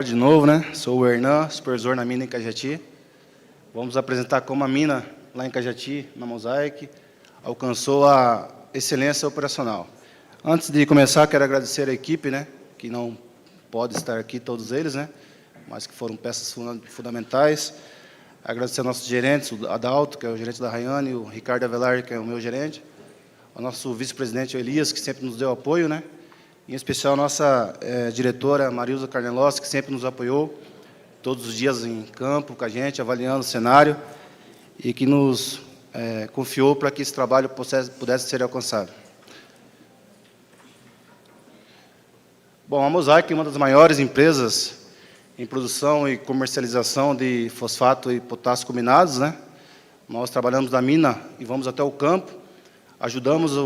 De novo, né? Sou o Hernan, supervisor na mina em Cajati. Vamos apresentar como a mina lá em Cajati, na Mosaic, alcançou a excelência operacional. Antes de começar, quero agradecer a equipe, né? Que não pode estar aqui, todos eles, né? Mas que foram peças fundamentais. Agradecer aos nossos gerentes, o Adalto, que é o gerente da Rayane, o Ricardo Avelar, que é o meu gerente, ao nosso vice-presidente Elias, que sempre nos deu apoio, né? Em especial a nossa diretora Marilza Carnelossi, que sempre nos apoiou, todos os dias em campo com a gente, avaliando o cenário, e que nos confiou para que esse trabalho pudesse ser alcançado. Bom, a Mosaic é uma das maiores empresas em produção e comercialização de fosfato e potássio combinados, né? Nós trabalhamos da mina e vamos até o campo, ajudamos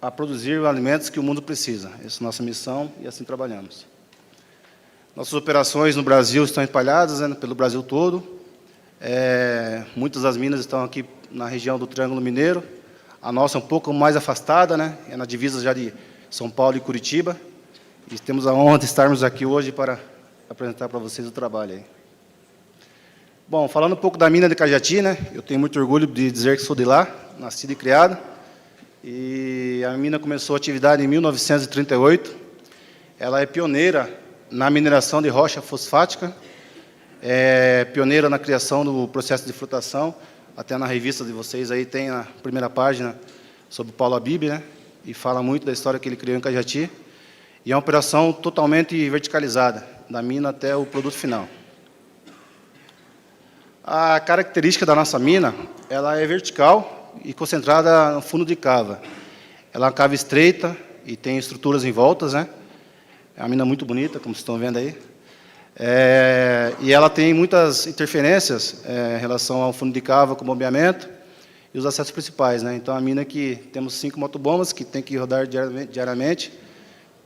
a produzir alimentos que o mundo precisa. Essa é a nossa missão e assim trabalhamos. Nossas operações no Brasil estão espalhadas, né, pelo Brasil todo. Muitas das minas estão aqui na região do Triângulo Mineiro. A nossa é um pouco mais afastada, né, é na divisa já de São Paulo e Curitiba. E temos a honra de estarmos aqui hoje para apresentar para vocês o trabalho aí. Bom, falando um pouco da mina de Cajati, né, eu tenho muito orgulho de dizer que sou de lá, nascido e criado. E a mina começou a atividade em 1938. Ela é pioneira na mineração de rocha fosfática, é pioneira na criação do processo de frutação. Até na revista de vocês aí tem a primeira página sobre o Paulo Habib, né? E fala muito da história que ele criou em Cajati. E é uma operação totalmente verticalizada, da mina até o produto final. A característica da nossa mina, ela é vertical e concentrada no fundo de cava. Ela é uma cava estreita e tem estruturas em voltas, né? É uma mina muito bonita, como vocês estão vendo aí. E ela tem muitas interferências em relação ao fundo de cava com bombeamento e os acessos principais, né? Então, a mina que temos 5 motobombas que tem que rodar diariamente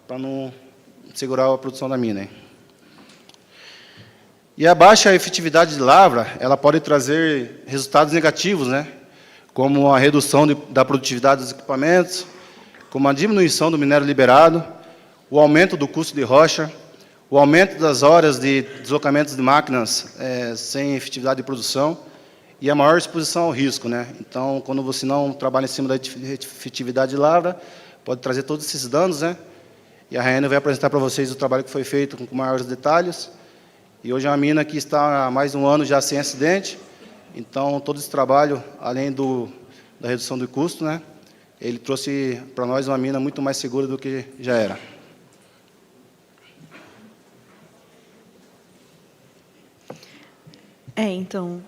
para não segurar a produção da mina, hein? E a baixa efetividade de lavra, ela pode trazer resultados negativos, né? Como a redução da produtividade dos equipamentos, como a diminuição do minério liberado, o aumento do custo de rocha, o aumento das horas de deslocamentos de máquinas sem efetividade de produção e a maior exposição ao risco, né? Então, quando você não trabalha em cima da efetividade de lavra, pode trazer todos esses danos, né? E a Rayane vai apresentar para vocês o trabalho que foi feito com maiores detalhes. E hoje é uma mina que está há mais de um ano já sem acidente. Então, todo esse trabalho, além da redução do custo, né, ele trouxe para nós uma mina muito mais segura do que já era. Então,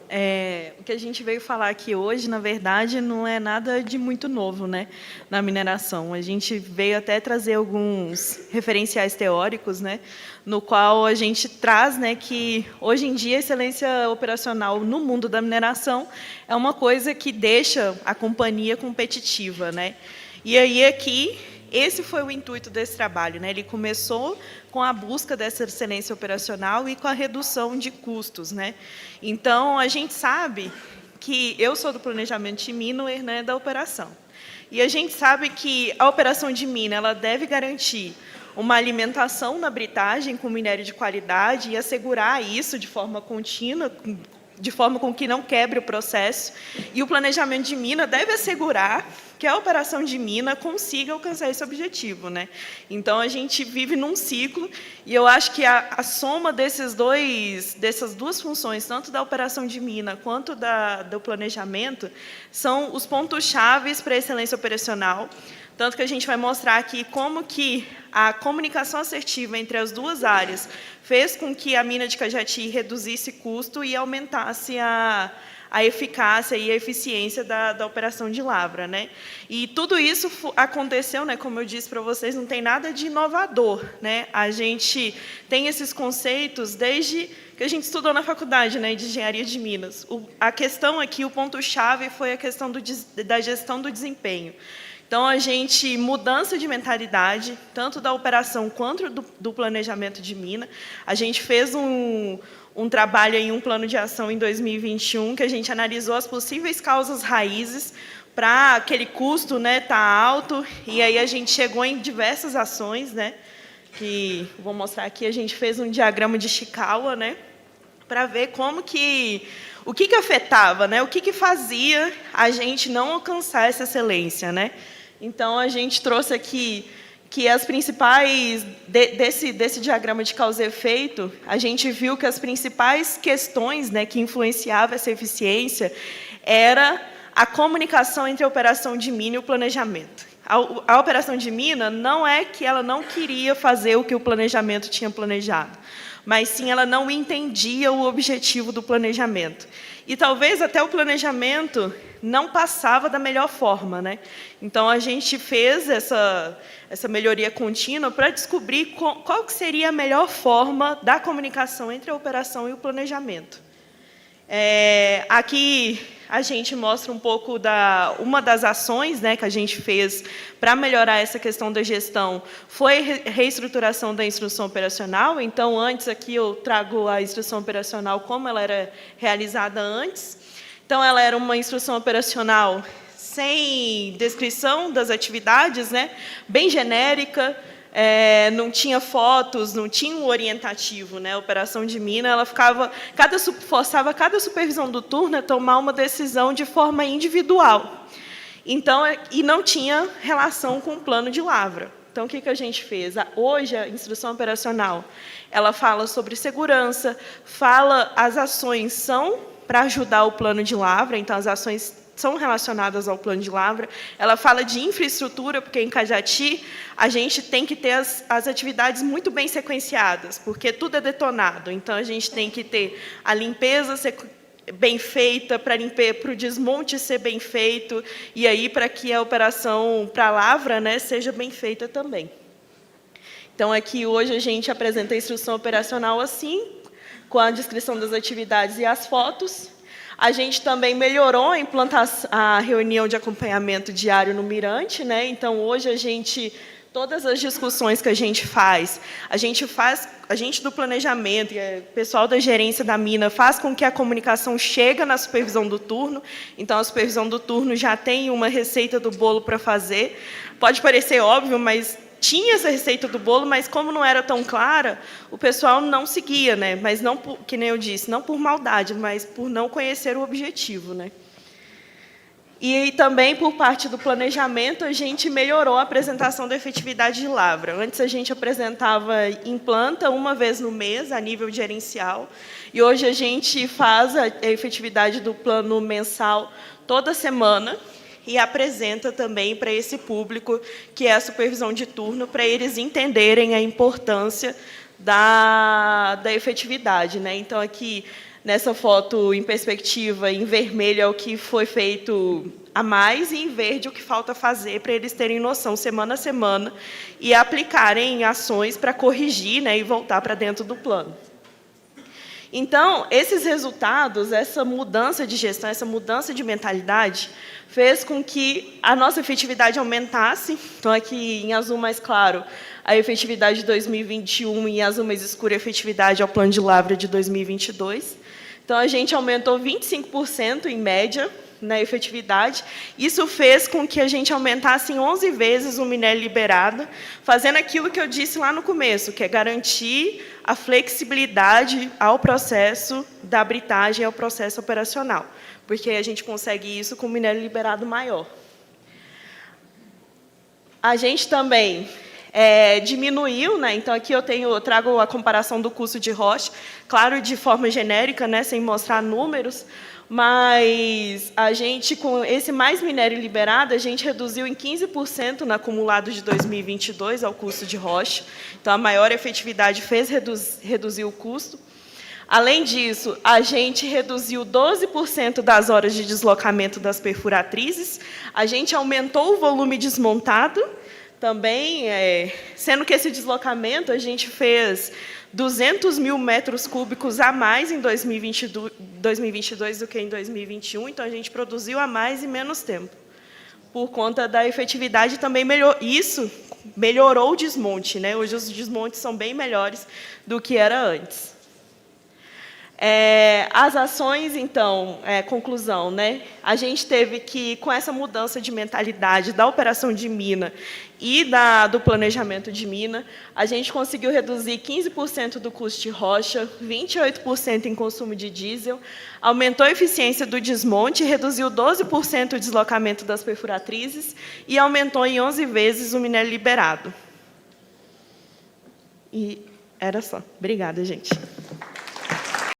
o que a gente veio falar aqui hoje, na verdade, não é nada de muito novo, né, na mineração. A gente veio até trazer alguns referenciais teóricos, né, no qual a gente traz, né, que, hoje em dia, a excelência operacional no mundo da mineração é uma coisa que deixa a companhia competitiva, né. E aí, aqui, esse foi o intuito desse trabalho, né? Ele começou com a busca dessa excelência operacional e com a redução de custos, né? Então, a gente sabe que eu sou do planejamento de mina, o Hernan é da operação. E a gente sabe que a operação de mina ela deve garantir uma alimentação na britagem com minério de qualidade e assegurar isso de forma contínua, de forma com que não quebre o processo. E o planejamento de mina deve assegurar que a operação de mina consiga alcançar esse objetivo, né? Então, a gente vive num ciclo, e eu acho que a soma dessas duas funções, tanto da operação de mina quanto do planejamento, são os pontos-chave para a excelência operacional. Tanto que a gente vai mostrar aqui como que a comunicação assertiva entre as duas áreas fez com que a mina de Cajati reduzisse custo e aumentasse a eficácia e a eficiência da operação de lavra, né? E tudo isso aconteceu, né, como eu disse para vocês, não tem nada de inovador, né? A gente tem esses conceitos desde que a gente estudou na faculdade, né, de engenharia de minas. A questão aqui, o ponto-chave foi a questão da gestão do desempenho. Então, a gente, mudança de mentalidade, tanto da operação quanto do planejamento de mina. A gente fez um trabalho em um plano de ação em 2021, que a gente analisou as possíveis causas raízes para aquele custo, né, tá alto, e aí a gente chegou em diversas ações, né, que vou mostrar aqui, a gente fez um diagrama de Ishikawa, né, para ver como que o que afetava, né, o que fazia a gente não alcançar essa excelência, né? Então a gente trouxe aqui que as principais desse diagrama de causa e efeito, a gente viu que as principais questões, né, que influenciavam essa eficiência era a comunicação entre a operação de mina e o planejamento. A operação de mina não é que ela não queria fazer o que o planejamento tinha planejado, mas sim ela não entendia o objetivo do planejamento. E talvez até o planejamento não passava da melhor forma, né? Então a gente fez essa melhoria contínua para descobrir qual que seria a melhor forma da comunicação entre a operação e o planejamento. Aqui a gente mostra um pouco uma das ações, né, que a gente fez para melhorar essa questão da gestão, foi a reestruturação da instrução operacional. Então, antes aqui eu trago a instrução operacional como ela era realizada antes. Então, ela era uma instrução operacional sem descrição das atividades, né, bem genérica, não tinha fotos, não tinha um orientativo, né? A operação de mina, ela forçava cada supervisão do turno a tomar uma decisão de forma individual. Então, e não tinha relação com o plano de lavra. Então, o que a gente fez? Hoje, a instrução operacional, ela fala sobre segurança, as ações são para ajudar o plano de lavra, então as ações são relacionadas ao plano de lavra. Ela fala de infraestrutura, porque em Cajati a gente tem que ter as atividades muito bem sequenciadas, porque tudo é detonado. Então, a gente tem que ter a limpeza bem feita, para o desmonte ser bem feito, e aí para que a operação para a lavra, né, seja bem feita também. Então, aqui hoje a gente apresenta a instrução operacional assim, com a descrição das atividades e as fotos. A gente também melhorou a reunião de acompanhamento diário no Mirante, né? Então, hoje, todas as discussões que a gente do planejamento, e o pessoal da gerência da mina faz com que a comunicação chegue na supervisão do turno. Então, a supervisão do turno já tem uma receita do bolo para fazer. Pode parecer óbvio, mas tinha essa receita do bolo, mas como não era tão clara, o pessoal não seguia, né? Mas não, que nem eu disse, não por maldade, mas por não conhecer o objetivo, né? E também, por parte do planejamento, a gente melhorou a apresentação da efetividade de lavra. Antes, a gente apresentava em planta uma vez no mês, a nível gerencial, e hoje a gente faz a efetividade do plano mensal toda semana, e apresenta também para esse público, que é a supervisão de turno, para eles entenderem a importância da efetividade, né? Então, aqui, nessa foto em perspectiva, em vermelho é o que foi feito a mais, e em verde o que falta fazer, para eles terem noção, semana a semana, e aplicarem ações para corrigir, né, e voltar para dentro do plano. Então, esses resultados, essa mudança de gestão, essa mudança de mentalidade, fez com que a nossa efetividade aumentasse. Então, aqui em azul mais claro, a efetividade de 2021, e em azul mais escuro, a efetividade ao plano de lavra de 2022. Então, a gente aumentou 25% em média na efetividade. Isso fez com que a gente aumentasse em 11 vezes o minério liberado, fazendo aquilo que eu disse lá no começo, que é garantir a flexibilidade ao processo da britagem, ao processo operacional, porque a gente consegue isso com o minério liberado maior. A gente também diminuiu, né? Então, aqui eu trago a comparação do custo de rocha, claro, de forma genérica, né, sem mostrar números, mas a gente, com esse mais minério liberado, a gente reduziu em 15% no acumulado de 2022 ao custo de rocha. Então, a maior efetividade fez reduzir o custo. Além disso, a gente reduziu 12% das horas de deslocamento das perfuratrizes, a gente aumentou o volume desmontado, também, sendo que esse deslocamento a gente fez 200 mil metros cúbicos a mais em 2022 do que em 2021, então a gente produziu a mais em menos tempo. Por conta da efetividade também melhorou o desmonte, né? Hoje os desmontes são bem melhores do que era antes. As ações, então, conclusão, né? A gente teve que, com essa mudança de mentalidade da operação de mina e do planejamento de mina, a gente conseguiu reduzir 15% do custo de rocha, 28% em consumo de diesel, aumentou a eficiência do desmonte, reduziu 12% o deslocamento das perfuratrizes e aumentou em 11 vezes o minério liberado. E era só. Obrigada, gente.